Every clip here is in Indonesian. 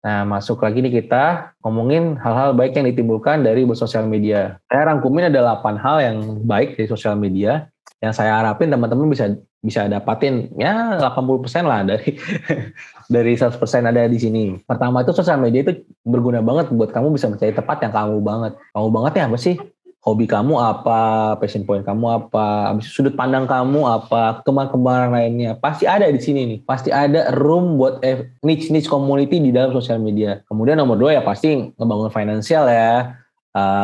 Nah, masuk lagi nih kita ngomongin hal-hal baik yang ditimbulkan dari bersosial media. Saya rangkumin ada 8 hal yang baik dari sosial media yang saya harapin teman-teman bisa bisa dapatin ya 80% lah dari dari 100% ada di sini. Pertama itu sosial media itu berguna banget buat kamu bisa mencari tempat yang kamu banget. Kamu bangetnya apa sih? Hobi kamu apa, passion point kamu apa, habis sudut pandang kamu apa, kemampuan lainnya. Pasti ada di sini nih. Pasti ada room buat niche community di dalam sosial media. Kemudian nomor 2 ya pasti ngebangun finansial ya.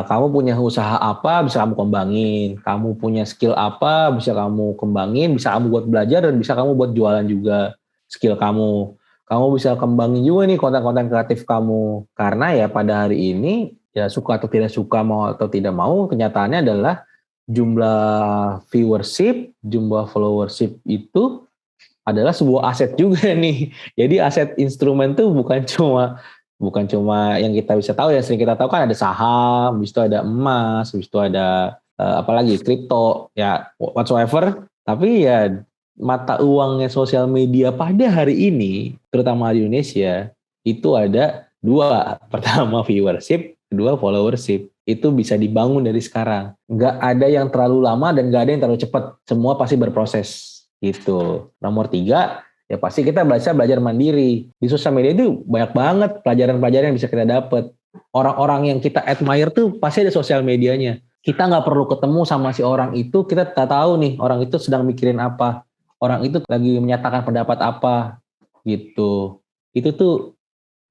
Kamu punya usaha apa bisa kamu kembangin, kamu punya skill apa bisa kamu kembangin, bisa kamu buat belajar dan bisa kamu buat jualan juga skill kamu. Kamu bisa kembangin juga nih konten-konten kreatif kamu. Karena ya pada hari ini ya suka atau tidak suka, mau atau tidak mau, kenyataannya adalah jumlah viewership, jumlah followership itu adalah sebuah aset juga nih. Jadi aset instrumen tuh bukan cuma yang kita bisa tahu, yang sering kita tahu kan ada saham, habis itu ada emas, habis itu ada apalagi kripto, ya whatsoever. Tapi ya mata uangnya sosial media pada hari ini, terutama di Indonesia, itu ada dua. Pertama viewership, kedua followership. Itu bisa dibangun dari sekarang. Nggak ada yang terlalu lama dan nggak ada yang terlalu cepat. Semua pasti berproses gitu. Nomor 3, ya pasti kita belajar mandiri. Di sosial media itu banyak banget pelajaran-pelajaran yang bisa kita dapat. Orang-orang yang kita admire tuh pasti ada sosial medianya. Kita nggak perlu ketemu sama si orang itu, kita tak tahu nih orang itu sedang mikirin apa. Orang itu lagi menyatakan pendapat apa gitu. Itu tuh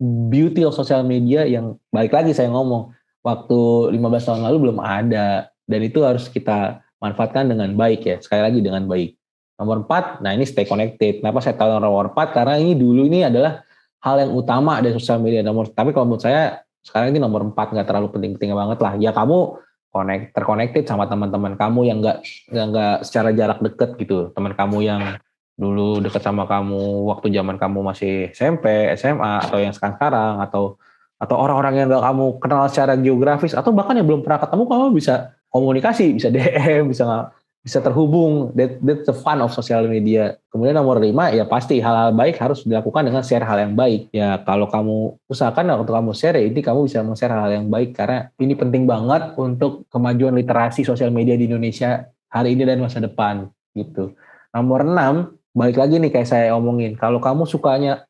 beauty of social media yang balik lagi saya ngomong. Waktu 15 tahun lalu belum ada. Dan itu harus kita manfaatkan dengan baik ya. Sekali lagi dengan baik. Nomor 4, nah ini stay connected. Kenapa saya tahu nomor 4? Karena ini dulu ini adalah hal yang utama dari sosial media. Tapi kalau menurut saya, sekarang ini nomor 4, nggak terlalu penting-penting banget lah. Ya kamu terconnected sama teman-teman kamu yang nggak secara jarak dekat gitu. Teman kamu yang dulu dekat sama kamu waktu zaman kamu masih SMP, SMA, atau yang sekarang, atau orang-orang yang gak kamu kenal secara geografis, atau bahkan yang belum pernah ketemu, kamu bisa komunikasi, bisa DM, bisa terhubung. That's the fun of social media. Kemudian nomor 5, ya pasti hal-hal baik harus dilakukan dengan share hal yang baik. Ya kalau kamu usahakan waktu kamu share, ya ini kamu bisa share hal yang baik, karena ini penting banget untuk kemajuan literasi sosial media di Indonesia hari ini dan masa depan gitu. Nomor 6, balik lagi nih kayak saya omongin, kalau kamu sukanya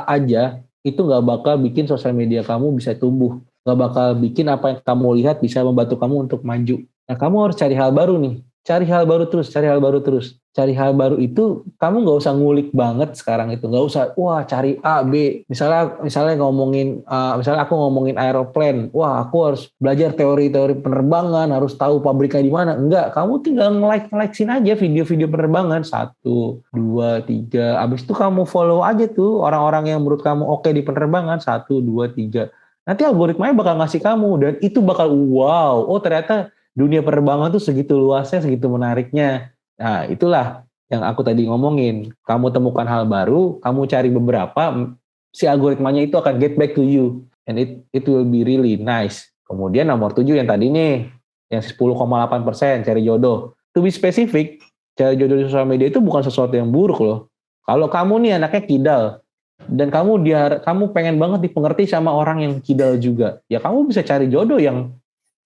aja, itu nggak bakal bikin sosial media kamu bisa tumbuh, nggak bakal bikin apa yang kamu lihat bisa membantu kamu untuk maju. Nah, kamu harus cari hal baru nih, cari hal baru itu kamu nggak usah ngulik banget sekarang, itu nggak usah cari A B, misalnya ngomongin misalnya aku ngomongin aeroplane, aku harus belajar teori-teori penerbangan, harus tahu pabriknya di mana. Enggak, kamu tinggal nge-like-sin aja video-video penerbangan 1, 2, 3, abis itu kamu follow aja tuh orang-orang yang menurut kamu oke di penerbangan 1, 2, 3. Nanti algoritmanya bakal ngasih kamu, dan itu bakal ternyata dunia penerbangan tuh segitu luasnya, segitu menariknya. Nah, itulah yang aku tadi ngomongin. Kamu temukan hal baru, kamu cari beberapa, si algoritmanya itu akan get back to you. And it will be really nice. Kemudian nomor 7 yang tadi nih, yang 10,8% cari jodoh. To be specific, cari jodoh di sosial media itu bukan sesuatu yang buruk loh. Kalau kamu nih anaknya kidal, dan kamu pengen banget dipengerti sama orang yang kidal juga, ya kamu bisa cari jodoh yang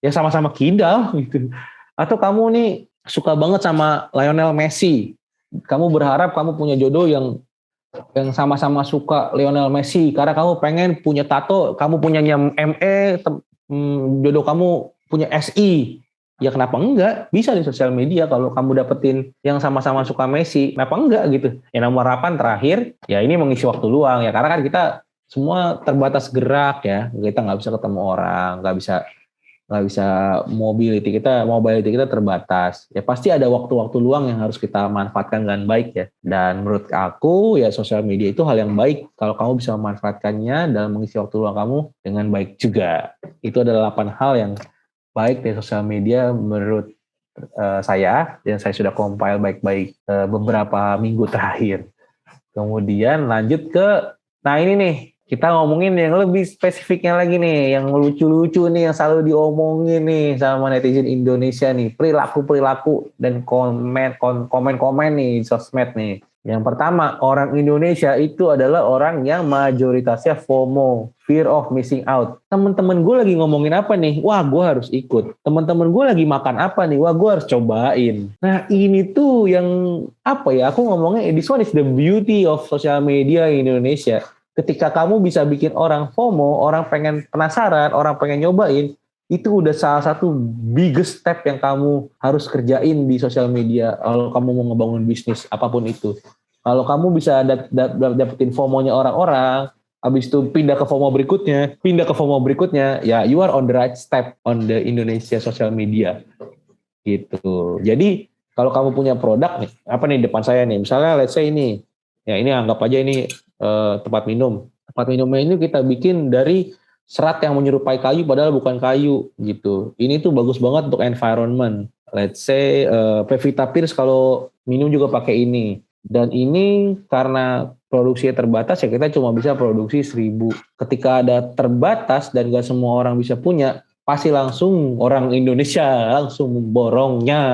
ya sama-sama kidal gitu. Atau kamu nih suka banget sama Lionel Messi, kamu berharap kamu punya jodoh yang sama-sama suka Lionel Messi, karena kamu pengen punya tato, kamu punyanya ME, jodoh kamu punya SI. Ya kenapa enggak? Bisa di sosial media kalau kamu dapetin yang sama-sama suka Messi, kenapa enggak gitu. Yang nomor 8 terakhir, ya ini mengisi waktu luang ya, karena kan kita semua terbatas gerak ya, kita nggak bisa ketemu orang, nggak bisa mobility kita terbatas. Ya pasti ada waktu-waktu luang yang harus kita manfaatkan dengan baik ya. Dan menurut aku ya sosial media itu hal yang baik kalau kamu bisa memanfaatkannya dalam mengisi waktu luang kamu dengan baik juga. Itu adalah 8 hal yang baik dari sosial media menurut saya, dan saya sudah compile baik-baik beberapa minggu terakhir. Kemudian lanjut ke, nah ini nih, kita ngomongin yang lebih spesifiknya lagi nih, yang lucu-lucu nih, yang selalu diomongin nih sama netizen Indonesia nih, perilaku dan komen nih, sosmed nih. Yang pertama, orang Indonesia itu adalah orang yang mayoritasnya FOMO, fear of missing out. Temen-temen gue lagi ngomongin apa nih? Wah, gue harus ikut. Temen-temen gue lagi makan apa nih? Wah, gue harus cobain. Nah, ini tuh yang apa ya? Aku ngomongnya, this one is the beauty of social media in Indonesia. Ketika kamu bisa bikin orang FOMO, orang pengen penasaran, orang pengen nyobain, itu udah salah satu biggest step yang kamu harus kerjain di sosial media kalau kamu mau ngebangun bisnis apapun itu. Kalau kamu bisa dapetin FOMO-nya orang-orang, habis itu pindah ke FOMO berikutnya, ya you are on the right step on the Indonesia social media gitu. Jadi kalau kamu punya produk nih, apa nih depan saya nih, misalnya let's say ini, ya ini anggap aja ini tempat minum. Tempat minumnya ini kita bikin dari serat yang menyerupai kayu padahal bukan kayu gitu. Ini tuh bagus banget untuk environment. Let's say Pevita Pierce kalau minum juga pakai ini. Dan ini karena produksinya terbatas ya kita cuma bisa produksi 1000. Ketika ada terbatas dan gak semua orang bisa punya, pasti langsung orang Indonesia langsung borongnya.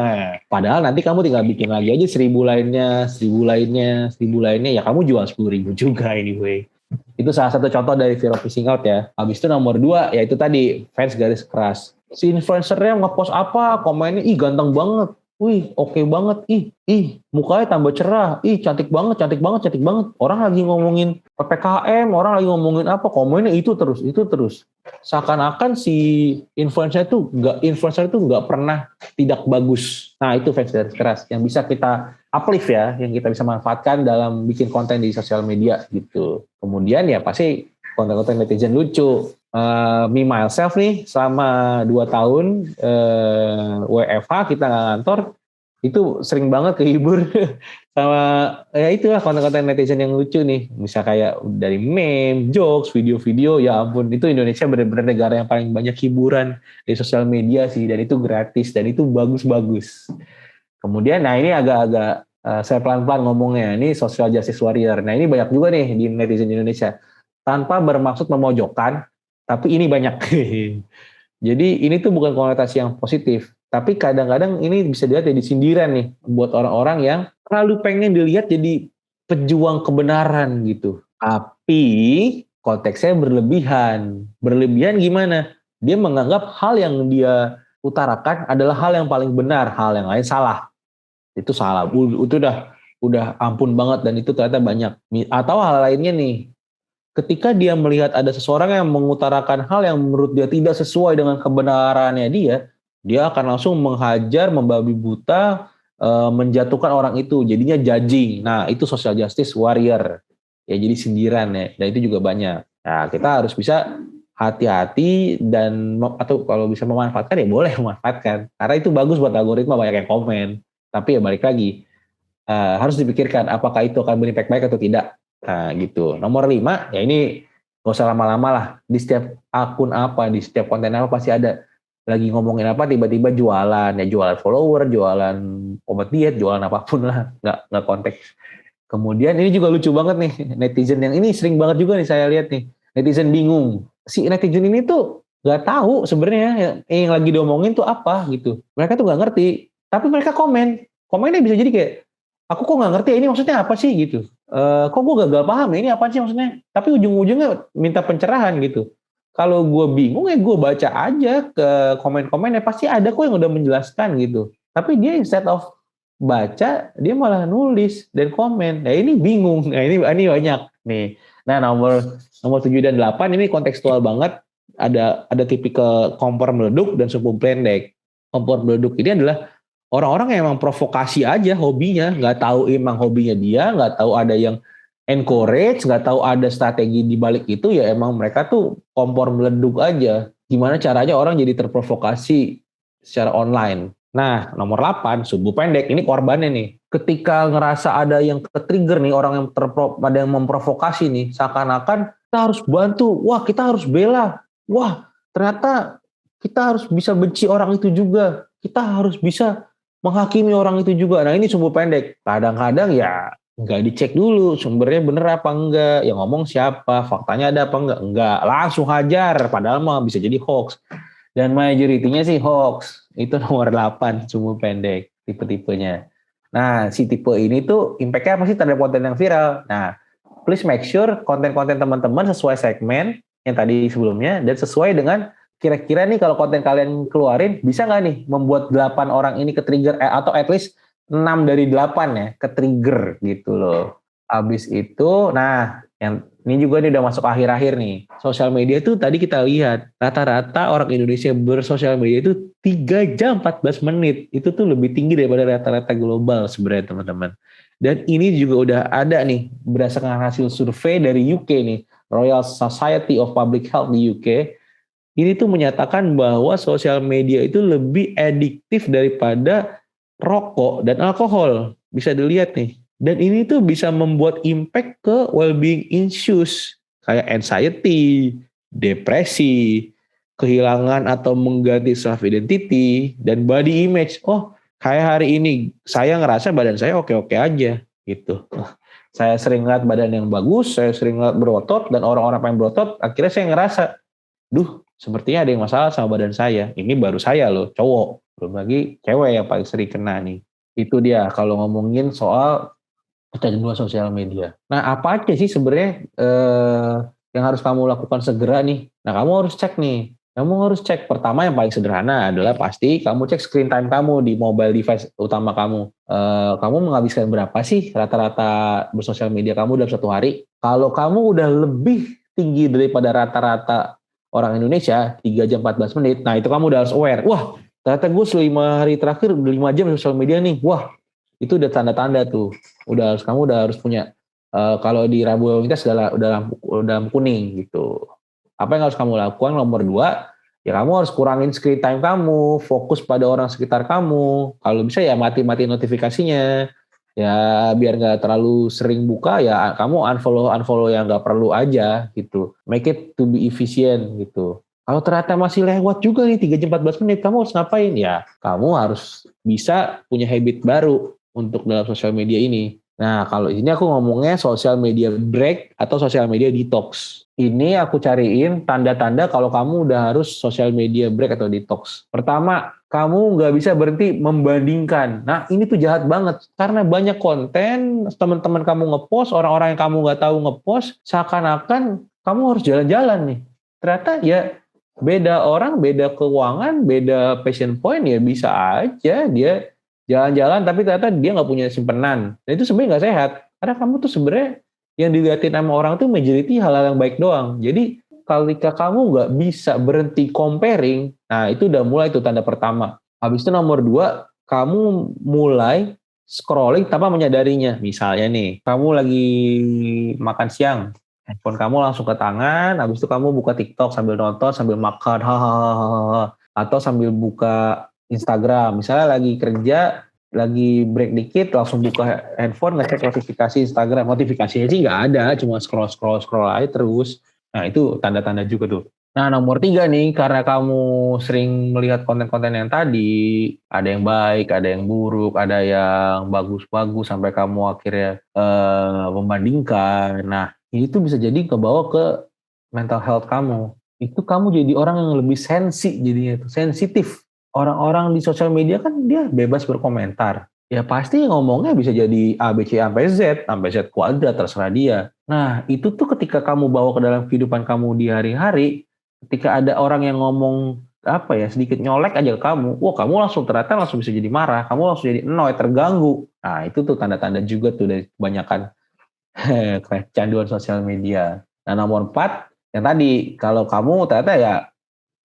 Padahal nanti kamu tinggal bikin lagi aja 1000 lainnya, 1000 lainnya, 1000 lainnya, ya kamu jual 10.000 juga anyway. Itu salah satu contoh dari fear of missing out ya. Habis itu nomor 2, ya itu tadi, fans garis keras. Si influencernya ngepost apa, komennya, ih ganteng banget. Wih, oke banget. Ih, mukanya tambah cerah. Ih, cantik banget, cantik banget, cantik banget. Orang lagi ngomongin PPKM, orang lagi ngomongin apa, komennya itu terus. Seakan-akan si influencer itu nggak pernah tidak bagus. Nah, itu fans garis keras yang bisa kita uplift ya, yang kita bisa manfaatkan dalam bikin konten di sosial media gitu. Kemudian ya pasti konten-konten netizen lucu. Me myself nih selama 2 tahun WFH kita nggak kantor, itu sering banget kehibur sama ya itulah konten-konten netizen yang lucu nih. Bisa kayak dari meme, jokes, video-video, ya ampun, itu Indonesia benar-benar negara yang paling banyak hiburan di sosial media sih, dan itu gratis dan itu bagus-bagus. Kemudian, nah ini agak-agak saya pelan-pelan ngomongnya, ini social justice warrior. Nah ini banyak juga nih di netizen Indonesia. Tanpa bermaksud memojokkan, tapi ini banyak. Jadi ini tuh bukan konotasi yang positif. Tapi kadang-kadang ini bisa dilihat jadi sindiran nih, buat orang-orang yang terlalu pengen dilihat jadi pejuang kebenaran gitu. Tapi konteksnya berlebihan. Berlebihan gimana? Dia menganggap hal yang dia utarakan adalah hal yang paling benar, hal yang lain salah. Itu salah, itu udah ampun banget, dan itu ternyata banyak. Atau hal lainnya nih, ketika dia melihat ada seseorang yang mengutarakan hal yang menurut dia tidak sesuai dengan kebenarannya dia akan langsung menghajar, membabi buta, menjatuhkan orang itu, jadinya judging. Nah, itu social justice warrior. Ya, jadi sindiran ya, dan itu juga banyak. Nah, kita harus bisa hati-hati dan atau kalau bisa memanfaatkan ya boleh memanfaatkan. Karena itu bagus buat algoritma, banyak yang komen. Tapi ya balik lagi, harus dipikirkan apakah itu akan berimpact baik atau tidak. Nah gitu. Nomor 5, ya ini gak usah lama-lama lah. Di setiap akun apa, di setiap konten apa pasti ada. Lagi ngomongin apa tiba-tiba jualan. Ya jualan follower, jualan obat diet, jualan apapun lah. Nggak konteks. Kemudian ini juga lucu banget nih. Netizen yang ini sering banget juga nih saya lihat nih. Netizen bingung. Si netizen ini tuh nggak tahu sebenarnya yang lagi diomongin tuh apa gitu. Mereka tuh nggak ngerti. Tapi mereka komennya bisa jadi kayak, aku kok nggak ngerti ini maksudnya apa sih gitu. Kok gue gagal paham ini apa sih maksudnya. Tapi ujung-ujungnya minta pencerahan gitu. Kalau gue bingung ya gue baca aja ke komen-komennya, pasti ada kok yang udah menjelaskan gitu. Tapi dia instead of baca, dia malah nulis dan komen. Nah ini bingung. Nah ini banyak nih. Nah nomor 7 dan 8 ini kontekstual banget. Ada tipikal kompor meleduk dan suku pendek. Kompor meleduk ini adalah orang-orang yang emang provokasi aja hobinya, nggak tahu emang hobinya dia, nggak tahu ada yang encourage, nggak tahu ada strategi di balik itu, ya emang mereka tuh kompor meleduk aja. Gimana caranya orang jadi terprovokasi secara online. Nah, nomor 8, subuh pendek, ini korbannya nih. Ketika ngerasa ada yang ke-trigger nih, orang yang ada yang memprovokasi nih, seakan-akan kita harus bantu, wah kita harus bela, wah ternyata kita harus bisa benci orang itu juga, kita harus bisa menghakimi orang itu juga. Nah ini sumbu pendek. Kadang-kadang ya nggak dicek dulu sumbernya bener apa enggak, yang ngomong siapa, faktanya ada apa enggak, langsung hajar, padahal mah bisa jadi hoax. Dan majoritinya sih hoax. Itu nomor 8 sumbu pendek tipe-tipenya. Nah, si tipe ini tuh impact-nya apa sih terhadap konten yang viral? Nah, please make sure konten-konten teman-teman sesuai segmen yang tadi sebelumnya dan sesuai dengan kira-kira nih kalau konten kalian keluarin bisa nggak nih membuat 8 orang ini ke trigger atau at least 6 dari 8 ya ke trigger gitu loh. Habis itu, nah yang ini juga nih udah masuk akhir-akhir nih. Sosial media tuh tadi kita lihat rata-rata orang Indonesia bersosial media itu 3 jam 14 menit. Itu tuh lebih tinggi daripada rata-rata global sebenarnya teman-teman. Dan ini juga udah ada nih berdasarkan hasil survei dari UK nih, Royal Society of Public Health di UK. Ini tuh menyatakan bahwa sosial media itu lebih adiktif daripada rokok dan alkohol. Bisa dilihat nih. Dan ini tuh bisa membuat impact ke well-being issues kayak anxiety, depresi, kehilangan atau mengganti self identity dan body image. Oh, kayak hari ini saya ngerasa badan saya oke-oke aja gitu. Saya sering lihat badan yang bagus, saya sering lihat berotot dan orang-orang yang berotot, akhirnya saya ngerasa, duh, sepertinya ada yang masalah sama badan saya. Ini baru saya loh, cowok. Belum lagi cewek yang paling sering kena nih. Itu dia kalau ngomongin soal kecanduan sosial media. Nah, apa aja sih sebenarnya yang harus kamu lakukan segera nih? Nah, kamu harus cek nih. Kamu harus cek pertama yang paling sederhana adalah pasti kamu cek screen time kamu di mobile device utama kamu. Kamu menghabiskan berapa sih rata-rata bersosial media kamu dalam satu hari? Kalau kamu udah lebih tinggi daripada rata-rata orang Indonesia 3 jam 14 menit, nah itu kamu udah harus aware. Wah, ternyata gue 5 hari terakhir 5 jam di sosial media nih. Wah, itu udah tanda-tanda tuh. Kamu udah harus punya kalau di rambu lalu lintas udah lampu kuning gitu. Apa yang harus kamu lakukan? Nomor 2, ya kamu harus kurangin screen time kamu, fokus pada orang sekitar kamu. Kalau bisa ya mati notifikasinya. Ya biar nggak terlalu sering buka, ya kamu unfollow yang nggak perlu aja gitu. Make it to be efficient gitu. Kalau ternyata masih lewat juga nih 3 jam 14 menit, kamu harus ngapain? Ya kamu harus bisa punya habit baru untuk dalam sosial media ini. Nah, kalau ini aku ngomongnya sosial media break atau sosial media detox. Ini aku cariin tanda-tanda kalau kamu udah harus sosial media break atau detox. Pertama, kamu nggak bisa berhenti membandingkan. Nah, ini tuh jahat banget. Karena banyak konten, teman-teman kamu ngepost, orang-orang yang kamu nggak tahu ngepost, seakan-akan kamu harus jalan-jalan nih. Ternyata ya beda orang, beda keuangan, beda passion point, ya bisa aja dia jalan-jalan tapi ternyata dia nggak punya simpenan. Dan itu sebenarnya nggak sehat. Karena kamu tuh sebenarnya yang dilihatin sama orang tuh majority hal-hal yang baik doang. Jadi ketika kamu nggak bisa berhenti comparing, nah itu udah mulai tuh tanda pertama. Habis itu nomor 2, kamu mulai scrolling tanpa menyadarinya. Misalnya nih, kamu lagi makan siang, handphone kamu langsung ke tangan, habis itu kamu buka TikTok sambil nonton, sambil makan, hahaha, atau sambil buka Instagram. Misalnya lagi kerja, lagi break dikit, langsung buka handphone, ngecek notifikasi Instagram. Notifikasinya sih nggak ada, cuma scroll aja terus. Nah, itu tanda-tanda juga tuh. Nah, nomor 3 nih, karena kamu sering melihat konten-konten yang tadi, ada yang baik, ada yang buruk, ada yang bagus-bagus, sampai kamu akhirnya membandingkan. Nah, ini tuh bisa jadi kebawa ke mental health kamu. Itu kamu jadi orang yang lebih jadinya tuh, sensitif. Orang-orang di sosial media kan dia bebas berkomentar. Ya pasti ngomongnya bisa jadi A, B, C, sampai Z kuadrat, terserah dia. Nah, itu tuh ketika kamu bawa ke dalam kehidupan kamu di hari-hari, ketika ada orang yang ngomong sedikit nyolek aja ke kamu, wah kamu langsung bisa jadi marah, kamu langsung jadi annoyed, terganggu. Nah, itu tuh tanda-tanda juga tuh dari kebanyakan kecanduan sosial media. Nah, nomor 4, yang tadi, kalau kamu ternyata ya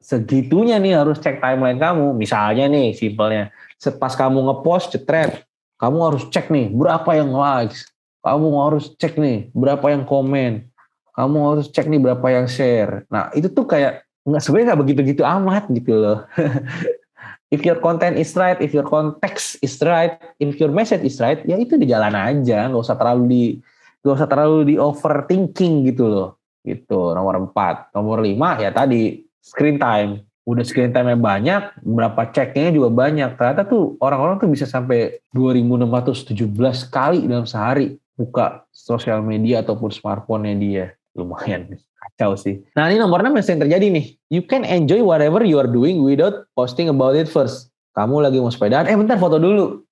segitunya nih harus cek timeline kamu. Misalnya nih, simpelnya, pas kamu ngepost, cetret, kamu harus cek nih, berapa yang likes. Kamu harus cek nih, berapa yang komen. Kamu harus cek nih, berapa yang share. Nah, itu tuh kayak, sebenarnya nggak begitu-gitu amat gitu loh. If your content is right, if your context is right, if your message is right, ya itu di jalan aja, nggak usah terlalu di overthinking gitu loh. Gitu, nomor 4. Nomor 5, ya tadi, screen time. Udah screen time-nya banyak, berapa ceknya juga banyak. Ternyata tuh orang-orang tuh bisa sampai 2.617 kali dalam sehari buka sosial media ataupun smartphone-nya dia. Lumayan, kacau sih. Nah, ini nomor 6 yang sering terjadi nih. You can enjoy whatever you are doing without posting about it first. Kamu lagi mau sepedaan, bentar foto dulu.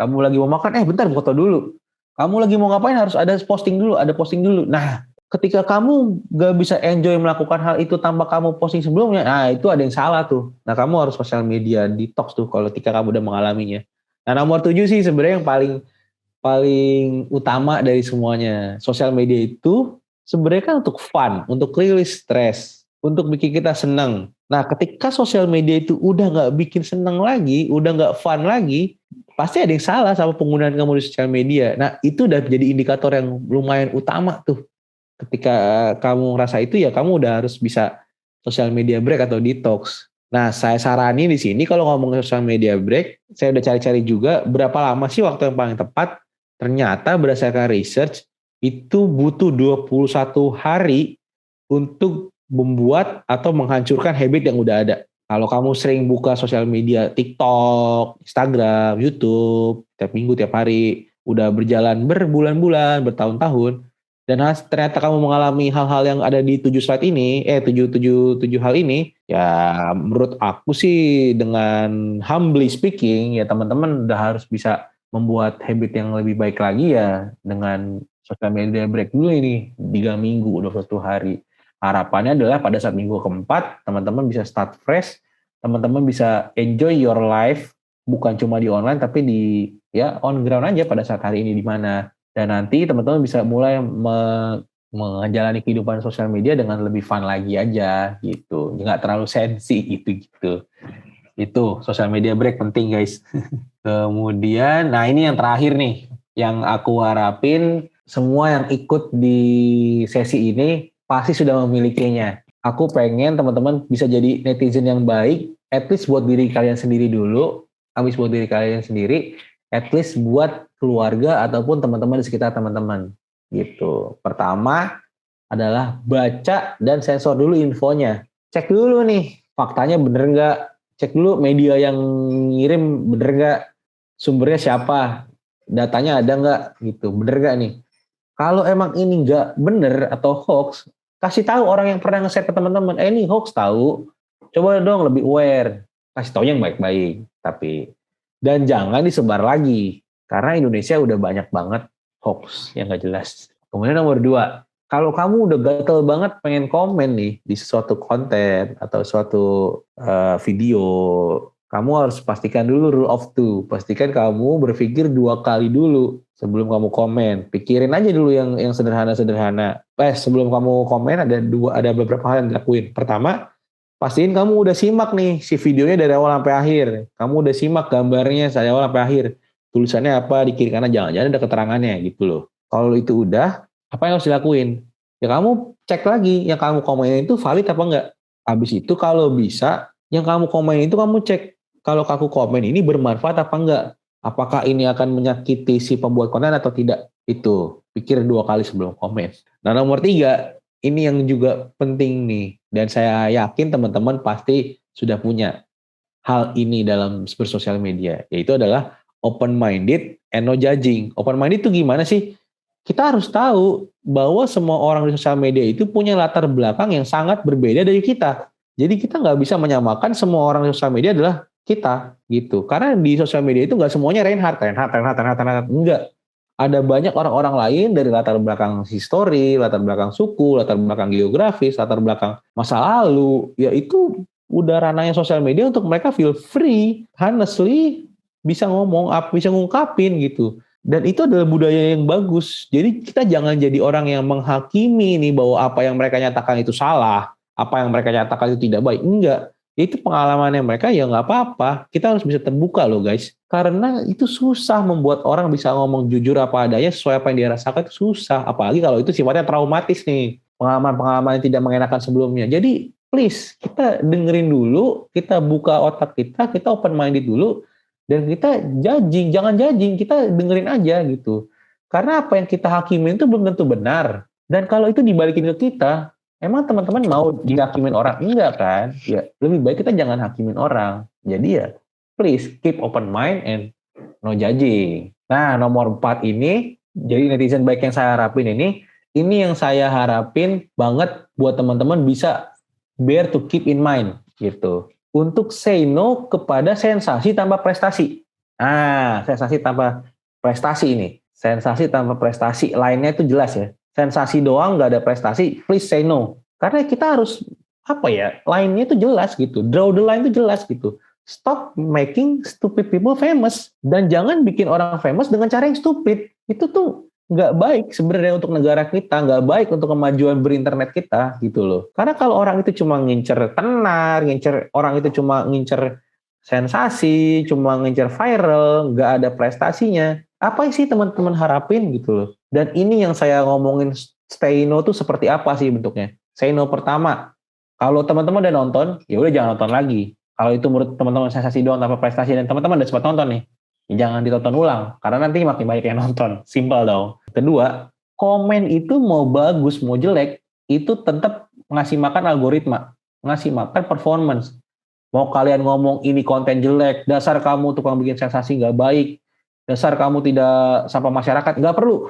Kamu lagi mau makan, bentar foto dulu. Kamu lagi mau ngapain harus ada posting dulu. Nah, ketika kamu gak bisa enjoy melakukan hal itu tanpa kamu posting sebelumnya, nah itu ada yang salah tuh. Nah, kamu harus sosial media detox tuh kalau ketika kamu udah mengalaminya. Nah, nomor 7 sih sebenarnya yang paling utama dari semuanya. Sosial media itu sebenarnya kan untuk fun, untuk rilis stres, untuk bikin kita senang. Nah, ketika sosial media itu udah nggak bikin senang lagi, udah nggak fun lagi, pasti ada yang salah sama penggunaan kamu di sosial media. Nah, itu udah jadi indikator yang lumayan utama tuh. Ketika kamu ngerasa itu, ya kamu udah harus bisa sosial media break atau detox. Nah, saya sarani di sini kalau ngomong sosial media break, saya udah cari-cari juga berapa lama sih waktu yang paling tepat. Ternyata berdasarkan research, itu butuh 21 hari untuk membuat atau menghancurkan habit yang udah ada. Kalau kamu sering buka sosial media, TikTok, Instagram, YouTube, tiap minggu, tiap hari, udah berjalan berbulan-bulan, bertahun-tahun, dan ternyata kamu mengalami hal-hal yang ada di 7 slide ini, 7 hal ini, ya menurut aku sih dengan humbly speaking, ya teman-teman udah harus bisa membuat habit yang lebih baik lagi ya dengan sosial media break dulu ini 3 minggu, 21 hari. Harapannya adalah pada saat minggu keempat, teman-teman bisa start fresh, teman-teman bisa enjoy your life, bukan cuma di online, tapi di ya on ground aja pada saat hari ini di mana. Dan nanti teman-teman bisa mulai menjalani kehidupan sosial media dengan lebih fun lagi aja gitu. Nggak terlalu sensi gitu. Itu sosial media break penting guys. Kemudian, nah ini yang terakhir nih, yang aku harapin semua yang ikut di sesi ini pasti sudah memilikinya. Aku pengen teman-teman bisa jadi netizen yang baik, at least buat diri kalian sendiri dulu, habis buat diri kalian sendiri, at least buat keluarga ataupun teman-teman di sekitar teman-teman. Gitu. Pertama adalah baca dan sensor dulu infonya. Cek dulu nih, faktanya bener nggak? Cek dulu media yang ngirim bener nggak? Sumbernya siapa? Datanya ada nggak? Gitu, bener nggak nih? Kalau emang ini nggak bener atau hoax, kasih tahu orang yang pernah nge-share ke teman-teman. Ini hoax tahu. Coba dong lebih aware. Kasih tahu yang baik-baik. Tapi dan jangan disebar lagi karena Indonesia udah banyak banget hoax yang nggak jelas. Kemudian nomor 2, kalau kamu udah gatel banget pengen komen nih di suatu konten atau suatu video, kamu harus pastikan dulu rule of two. Pastikan kamu berpikir 2 kali dulu sebelum kamu komen. Pikirin aja dulu yang sederhana-sederhana. Sebelum kamu komen ada beberapa hal yang dilakuin. Pertama, pastiin kamu udah simak nih si videonya dari awal sampai akhir. Kamu udah simak gambarnya dari awal sampai akhir. Tulisannya apa di kiri kanan, jangan-jangan ada keterangannya gitu loh. Kalau itu udah, apa yang harus dilakuin? Ya kamu cek lagi yang kamu komenin itu valid apa enggak. Habis itu kalau bisa, yang kamu komenin itu kamu cek kalau aku komen ini bermanfaat apa enggak. Apakah ini akan menyakiti si pembuat konten atau tidak. Itu, pikir 2 kali sebelum komen. Nah nomor 3, ini yang juga penting nih. Dan saya yakin teman-teman pasti sudah punya hal ini dalam bersosial media. Yaitu adalah open-minded and no judging. Open-minded itu gimana sih? Kita harus tahu bahwa semua orang di sosial media itu punya latar belakang yang sangat berbeda dari kita. Jadi kita nggak bisa menyamakan semua orang di sosial media adalah kita gitu. Karena di sosial media itu nggak semuanya Reinhardt. Enggak. Ada banyak orang-orang lain dari latar belakang histori, latar belakang suku, latar belakang geografis, latar belakang masa lalu. Ya itu udah ranahnya sosial media untuk mereka feel free, honestly, bisa ngomong, bisa ngungkapin gitu. Dan itu adalah budaya yang bagus. Jadi kita jangan jadi orang yang menghakimi nih bahwa apa yang mereka nyatakan itu salah, apa yang mereka nyatakan itu tidak baik. Enggak. Itu pengalamannya mereka, ya nggak apa-apa. Kita harus bisa terbuka loh guys. Karena itu susah membuat orang bisa ngomong jujur apa adanya sesuai apa yang dia rasakan, itu susah. Apalagi kalau itu sifatnya traumatis nih. Pengalaman-pengalaman yang tidak mengenakan sebelumnya. Jadi please, kita dengerin dulu, kita buka otak kita open minded dulu. Dan kita jangan judging, kita dengerin aja gitu. Karena apa yang kita hakimin itu belum tentu benar. Dan kalau itu dibalikin ke kita, emang teman-teman mau dihakimin orang? Enggak kan? Ya, lebih baik kita jangan hakimin orang. Jadi ya, please keep open mind and no judging. Nah, nomor 4 ini, jadi netizen baik yang saya harapin ini yang saya harapin banget buat teman-teman bisa bear to keep in mind gitu. Untuk say no kepada sensasi tanpa prestasi. Sensasi tanpa prestasi ini. Sensasi tanpa prestasi lainnya itu jelas ya. Sensasi doang nggak ada prestasi, please say no. Karena kita harus lainnya itu jelas gitu. Draw the line itu jelas gitu. Stop making stupid people famous, dan jangan bikin orang famous dengan cara yang stupid. Itu tuh nggak baik sebenarnya untuk negara kita, nggak baik untuk kemajuan berinternet kita gitu loh. Karena kalau orang itu cuma ngincer tenar, orang itu cuma ngincer sensasi, cuma ngincer viral, nggak ada prestasinya. Apa sih teman-teman harapin gitu loh. Dan ini yang saya ngomongin stay no tuh seperti apa sih bentuknya. Say no pertama, kalau teman-teman udah nonton, ya udah jangan nonton lagi. Kalau itu menurut teman-teman sensasi doang tanpa prestasi dan teman-teman udah sempat nonton nih, ya jangan ditonton ulang karena nanti makin banyak yang nonton. Simpel dong. Kedua, komen itu mau bagus mau jelek itu tetap ngasih makan algoritma, ngasih makan performance. Mau kalian ngomong ini konten jelek, dasar kamu tukang bikin sensasi nggak baik, dasar kamu tidak sapa masyarakat, nggak perlu.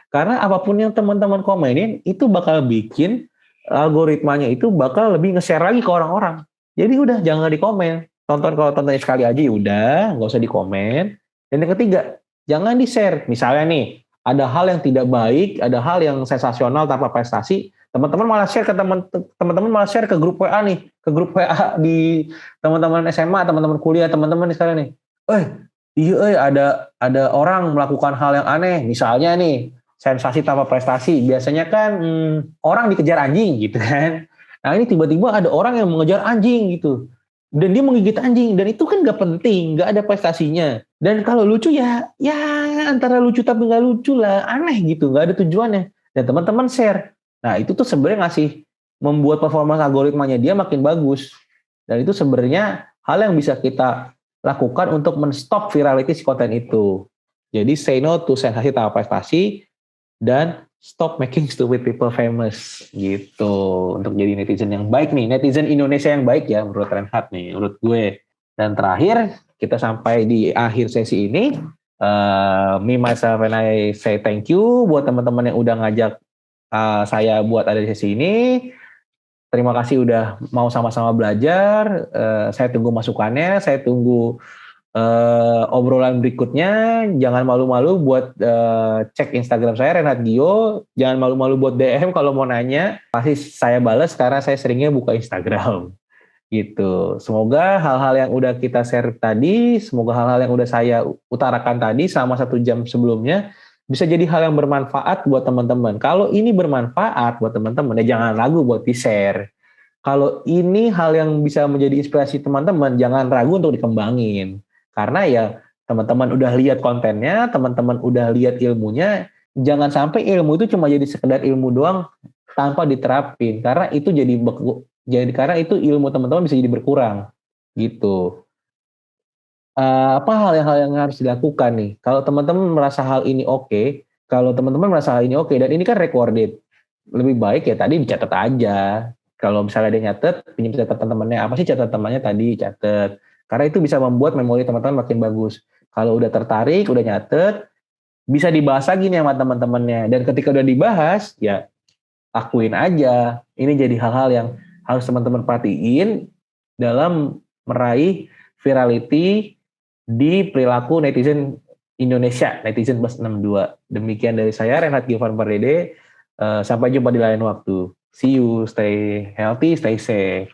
Karena apapun yang teman-teman komenin itu bakal bikin algoritmanya itu bakal lebih nge-share lagi ke orang-orang. Jadi udah jangan dikomen. Kalau tontonnya sekali aja ya udah, nggak usah dikomen. Dan yang ketiga, jangan di-share. Misalnya nih, ada hal yang tidak baik, ada hal yang sensasional tanpa prestasi, teman-teman malah share ke teman-teman malah share ke grup WA nih, ke grup WA di teman-teman SMA, teman-teman kuliah, teman-teman sekarang nih. Ada orang melakukan hal yang aneh, misalnya nih sensasi tanpa prestasi. Biasanya kan orang dikejar anjing gitu kan. Nah ini tiba-tiba ada orang yang mengejar anjing gitu. Dan dia menggigit anjing. Dan itu kan gak penting. Gak ada prestasinya. Dan kalau lucu ya antara lucu tapi gak lucu lah. Aneh gitu. Gak ada tujuannya. Dan teman-teman share. Nah itu tuh sebenarnya membuat performa algoritmanya dia makin bagus. Dan itu sebenarnya hal yang bisa kita lakukan untuk men-stop virality si konten itu. Jadi say no to sensasi tanpa prestasi. Dan stop making stupid people famous gitu, untuk jadi netizen yang baik nih, netizen Indonesia yang baik ya menurut Reinhard nih, menurut gue. Dan terakhir kita sampai di akhir sesi ini, me myself and I say thank you buat teman-teman yang udah ngajak saya buat ada di sesi ini. Terima kasih udah mau sama-sama belajar. Saya tunggu masukannya, saya tunggu obrolan berikutnya. Jangan malu-malu buat cek Instagram saya Reinhard Gio. Jangan malu-malu buat DM kalau mau nanya. Pasti saya balas karena saya seringnya buka Instagram gitu. Semoga hal-hal yang udah kita share tadi, semoga hal-hal yang udah saya utarakan tadi selama 1 jam sebelumnya bisa jadi hal yang bermanfaat buat teman-teman. Kalau ini bermanfaat buat teman-teman, ya jangan ragu buat di-share. Kalau ini hal yang bisa menjadi inspirasi teman-teman, jangan ragu untuk dikembangin. Karena ya teman-teman udah lihat kontennya, teman-teman udah lihat ilmunya, jangan sampai ilmu itu cuma jadi sekedar ilmu doang tanpa diterapin. Karena itu karena itu ilmu teman-teman bisa jadi berkurang gitu. Apa hal yang harus dilakukan nih? Kalau teman-teman merasa hal ini oke, dan ini kan recorded, lebih baik ya tadi dicatat aja. Kalau misalnya dia nyatet, pinjam catatan temannya, apa sih catatan temannya tadi, catat. Karena itu bisa membuat memori teman-teman makin bagus. Kalau udah tertarik, udah nyatet, bisa dibahas lagi nih sama teman-temannya. Dan ketika udah dibahas, ya lakuin aja. Ini jadi hal-hal yang harus teman-teman perhatiin dalam meraih virality di perilaku netizen Indonesia, netizen plus 62. Demikian dari saya, Reinhard Giovan Pardede. Sampai jumpa di lain waktu. See you, stay healthy, stay safe.